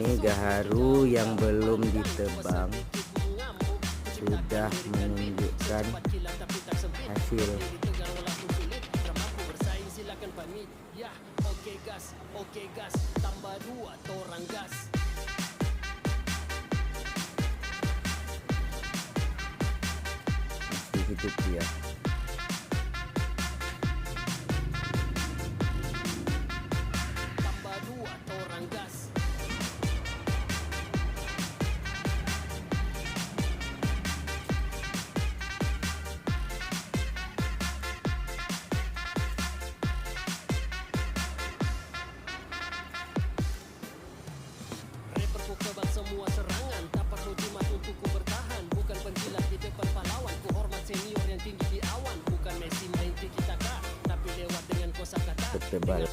ini gaharu yang belum ditebang sudah menunjukkan hasil. Masih hidup dia. Semua serangan tak perlu jimat untuk ku bertahan, bukan penjilat di depan pahlawan, ku hormat senior yang tinggi di awan, bukan Messi main tiki taka tapi lewat dengan kosakata.